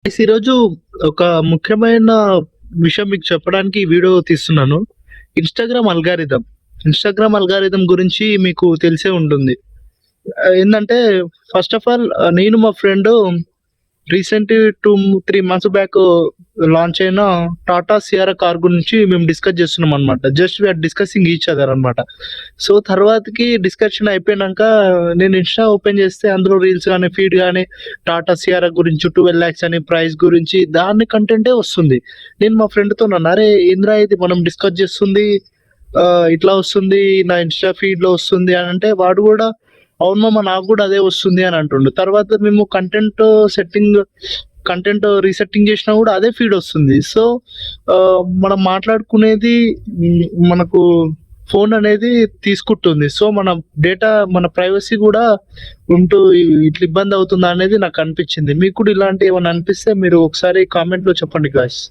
ఈరోజు ఒక ముఖ్యమైన విషయం మీకు చెప్పడానికి ఈ వీడియో తీస్తున్నాను. ఇన్‌స్టాగ్రామ్ అల్గారిథం గురించి మీకు తెలిసే ఉంటుంది. ఏందంటే ఫస్ట్ ఆఫ్ ఆల్ నేను మా friend recently 3 months back launch అయిన టాటా సియారా కార్ గురించి మేము డిస్కస్ చేస్తున్నామనమాట. Just we are discussing each other అనమాట. సో తర్వాతకి డిస్కషన్ అయిపోయినంక నేను ఇన్‌స్టా ఓపెన్ చేస్తే అందులో రీల్స్ గాని, ఫీడ్ గాని టాటా సియారా గురించి 12,00,000 అని ప్రైస్ గురించి దాని కంటెంటే వస్తుంది. నేను మా ఫ్రెండ్‌తోనన్నా, "అరే ఏందిరా ఇది మనం డిస్కస్ చేస్తుంది ఇట్లా వస్తుంది. నా ఇన్‌స్టా ఫీడ్‌లో వస్తుంది" అనంటే వాడు గూడా అవును మామ నాకు గూడా అదే వస్తుంది అని అంటుండు. తర్వాత మేము కంటెంట్ రీసెట్టింగ్ చేసినా గూడా అదే ఫీడ్ వస్తుంది. సో, మనం మాట్లాడుకునేది మనకు ఫోన్ అనేది తీసుకుంటుంది. సో, మన ప్రైవసీ గూడా ఉంటూ ఇట్లా ఇబ్బందవుతుందా అనేది నాకనిపిచ్చింది. మీకు కూడా ఇలాంటివి ఏమన్నా అనిపిస్తే మీరు ఒకసారి కామెంట్‌లో చెప్పండి గాయ్స్.